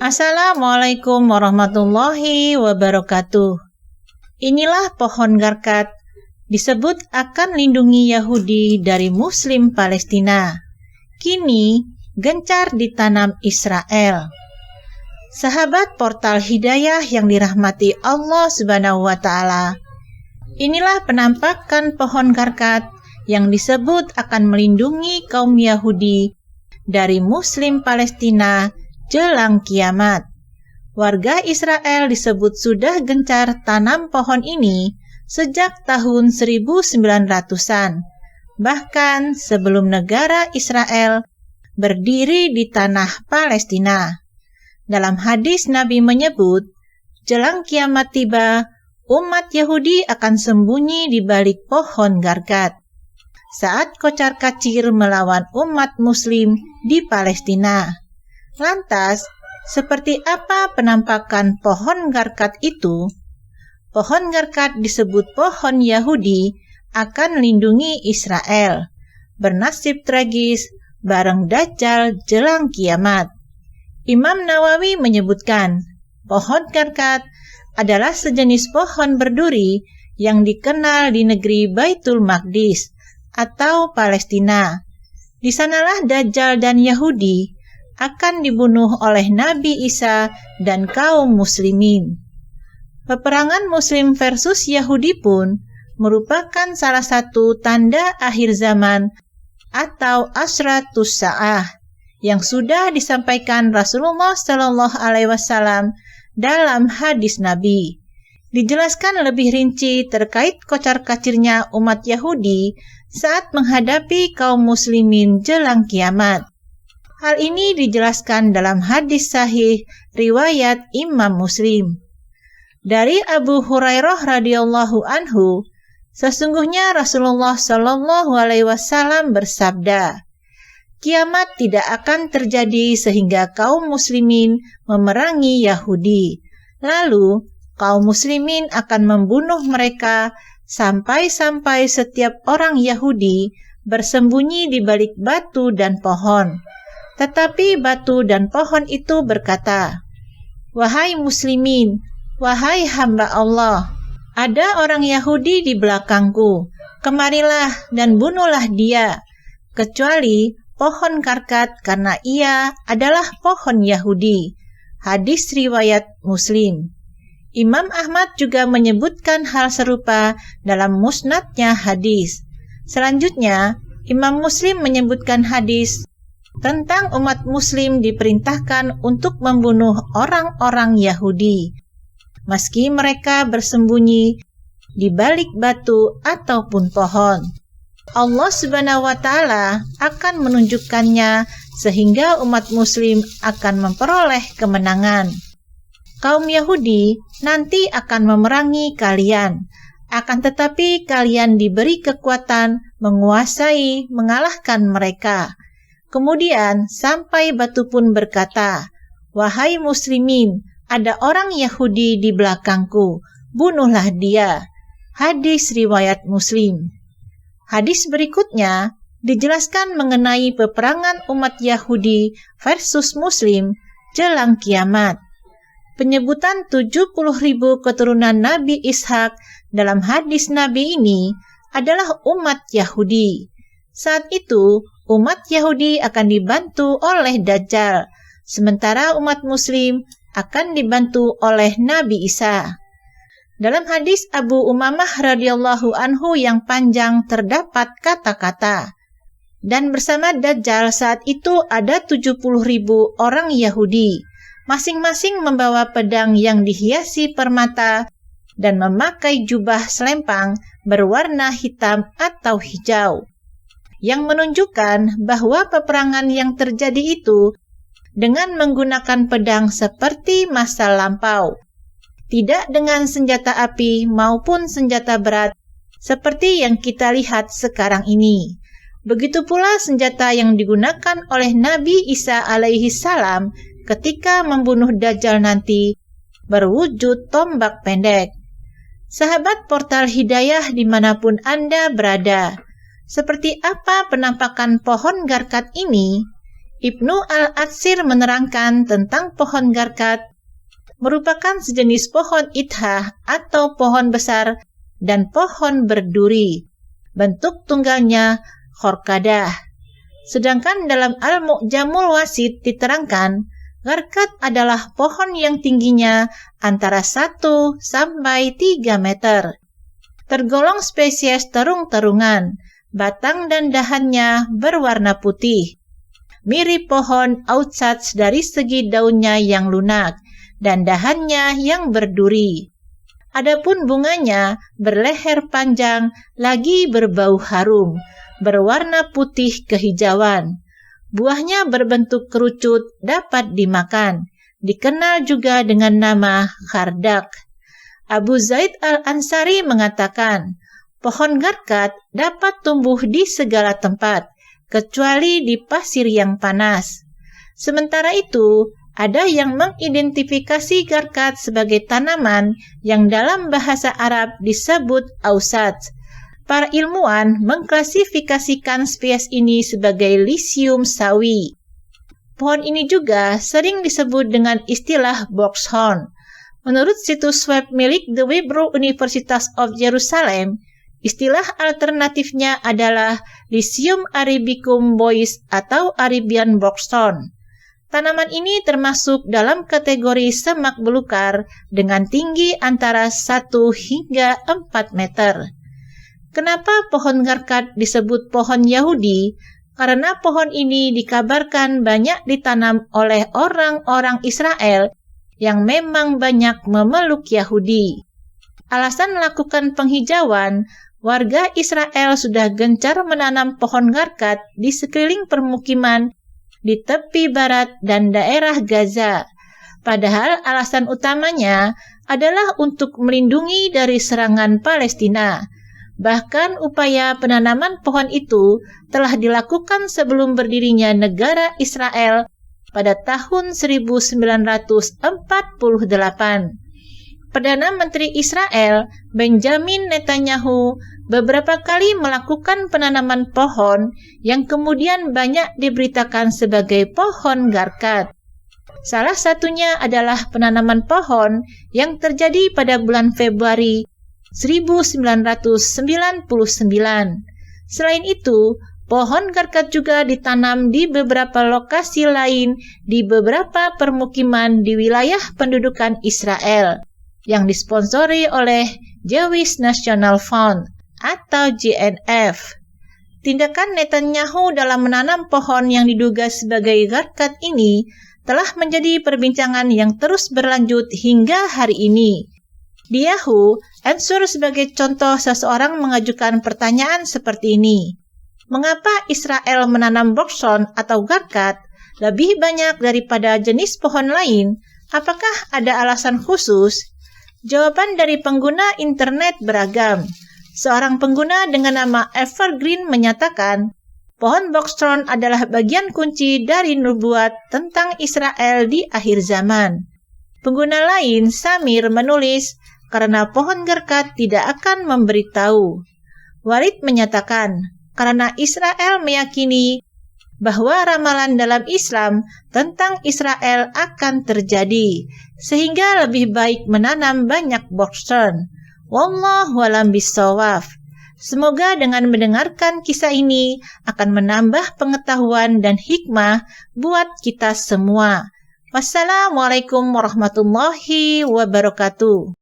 Assalamualaikum warahmatullahi wabarakatuh. Inilah pohon garkat, disebut akan lindungi Yahudi dari Muslim Palestina. Kini gencar ditanam Israel. Sahabat portal Hidayah yang dirahmati Allah Subhanahu wa Ta'ala, inilah penampakan pohon garkat yang disebut akan melindungi kaum Yahudi dari Muslim Palestina jelang kiamat. Warga Israel disebut sudah gencar tanam pohon ini sejak tahun 1900-an, bahkan sebelum negara Israel berdiri di tanah Palestina. Dalam hadis Nabi menyebut, jelang kiamat tiba, umat Yahudi akan sembunyi di balik pohon garkat saat kocar-kacir melawan umat Muslim di Palestina. Lantas, seperti apa penampakan pohon garkat itu? Pohon garkat disebut pohon Yahudi akan lindungi Israel, bernasib tragis bareng Dajjal jelang kiamat. Imam Nawawi menyebutkan, pohon garkat adalah sejenis pohon berduri yang dikenal di negeri Baitul Maqdis atau Palestina. Di sanalah Dajjal dan Yahudi akan dibunuh oleh Nabi Isa dan kaum muslimin. Peperangan Muslim versus Yahudi pun merupakan salah satu tanda akhir zaman atau asyratus sa'ah yang sudah disampaikan Rasulullah Shallallahu Alaihi Wasallam dalam hadis Nabi. Dijelaskan lebih rinci terkait kocar-kacirnya umat Yahudi saat menghadapi kaum muslimin jelang kiamat. Hal ini dijelaskan dalam hadis sahih riwayat Imam Muslim. Dari Abu Hurairah radhiyallahu anhu, sesungguhnya Rasulullah Shallallahu Alaihi Wasallam bersabda, kiamat tidak akan terjadi sehingga kaum muslimin memerangi Yahudi. Lalu kaum muslimin akan membunuh mereka sampai-sampai setiap orang Yahudi bersembunyi di balik batu dan pohon. Tetapi batu dan pohon itu berkata, wahai muslimin, wahai hamba Allah, ada orang Yahudi di belakangku, kemarilah dan bunuhlah dia, kecuali pohon garkat karena ia adalah pohon Yahudi. Hadis riwayat Muslim. Imam Ahmad juga menyebutkan hal serupa dalam musnadnya hadis. Selanjutnya, Imam Muslim menyebutkan hadis tentang umat Muslim diperintahkan untuk membunuh orang-orang Yahudi, meski mereka bersembunyi di balik batu ataupun pohon. Allah Subhanahu wa Ta'ala akan menunjukkannya sehingga umat Muslim akan memperoleh kemenangan. Kaum Yahudi nanti akan memerangi kalian, akan tetapi kalian diberi kekuatan menguasai, mengalahkan mereka. Kemudian sampai batu pun berkata, wahai muslimin, ada orang Yahudi di belakangku, bunuhlah dia. Hadis riwayat Muslim. Hadis berikutnya dijelaskan mengenai peperangan umat Yahudi versus Muslim jelang kiamat. Penyebutan 70.000 keturunan Nabi Ishak dalam hadis Nabi ini adalah umat Yahudi. Saat itu, umat Yahudi akan dibantu oleh Dajjal, sementara umat Muslim akan dibantu oleh Nabi Isa. Dalam hadis Abu Umamah radhiyallahu anhu yang panjang terdapat kata-kata, dan bersama Dajjal saat itu ada 70.000 orang Yahudi, masing-masing membawa pedang yang dihiasi permata dan memakai jubah selempang berwarna hitam atau hijau, yang menunjukkan bahwa peperangan yang terjadi itu dengan menggunakan pedang seperti masa lampau, tidak dengan senjata api maupun senjata berat seperti yang kita lihat sekarang ini. Begitu pula senjata yang digunakan oleh Nabi Isa alaihi salam ketika membunuh Dajjal nanti berwujud tombak pendek. Sahabat portal Hidayah dimanapun Anda berada, seperti apa penampakan pohon garkat ini? Ibnu Al-Atsir menerangkan tentang pohon garkat merupakan sejenis pohon idhah atau pohon besar dan pohon berduri. Bentuk tunggalnya khorkadah. Sedangkan dalam Al-Mu'jamul Wasit diterangkan, garkat adalah pohon yang tingginya antara 1 sampai 3 meter. Tergolong spesies terung-terungan, batang dan dahannya berwarna putih. Mirip pohon Outsats dari segi daunnya yang lunak dan dahannya yang berduri. Adapun bunganya berleher panjang, lagi berbau harum, berwarna putih kehijauan. Buahnya berbentuk kerucut, dapat dimakan. Dikenal juga dengan nama khardak. Abu Zaid Al-Ansari mengatakan, pohon garkat dapat tumbuh di segala tempat, kecuali di pasir yang panas. Sementara itu, ada yang mengidentifikasi garkat sebagai tanaman yang dalam bahasa Arab disebut ausat. Para ilmuwan mengklasifikasikan spesies ini sebagai Lycium sawi. Pohon ini juga sering disebut dengan istilah boxhorn. Menurut situs web milik The Hebrew University of Jerusalem, istilah alternatifnya adalah Lycium arabicum bois atau Arabian boxhorn. Tanaman ini termasuk dalam kategori semak belukar dengan tinggi antara 1 hingga 4 meter. Kenapa pohon garkat disebut pohon Yahudi? Karena pohon ini dikabarkan banyak ditanam oleh orang-orang Israel yang memang banyak memeluk Yahudi. Alasan melakukan penghijauan, warga Israel sudah gencar menanam pohon garkat di sekeliling permukiman di tepi barat dan daerah Gaza. Padahal alasan utamanya adalah untuk melindungi dari serangan Palestina. Bahkan upaya penanaman pohon itu telah dilakukan sebelum berdirinya negara Israel pada tahun 1948. Perdana Menteri Israel, Benjamin Netanyahu, beberapa kali melakukan penanaman pohon yang kemudian banyak diberitakan sebagai pohon garkat. Salah satunya adalah penanaman pohon yang terjadi pada bulan Februari 1999. Selain itu, pohon garkat juga ditanam di beberapa lokasi lain di beberapa permukiman di wilayah pendudukan Israel yang disponsori oleh Jewish National Fund atau JNF. Tindakan Netanyahu dalam menanam pohon yang diduga sebagai garkat ini telah menjadi perbincangan yang terus berlanjut hingga hari ini. Di Yahoo Answer sebagai contoh seseorang mengajukan pertanyaan seperti ini. Mengapa Israel menanam boxhorn atau garkat lebih banyak daripada jenis pohon lain? Apakah ada alasan khusus? Jawaban dari pengguna internet beragam. Seorang pengguna dengan nama Evergreen menyatakan, pohon boxhorn adalah bagian kunci dari nubuat tentang Israel di akhir zaman. Pengguna lain, Samir, menulis, karena pohon garkat tidak akan memberitahu. Walid menyatakan, karena Israel meyakini bahwa ramalan dalam Islam tentang Israel akan terjadi, sehingga lebih baik menanam banyak boxhorn. Wallahu a'lam bishawab. Semoga dengan mendengarkan kisah ini akan menambah pengetahuan dan hikmah buat kita semua. Wassalamualaikum warahmatullahi wabarakatuh.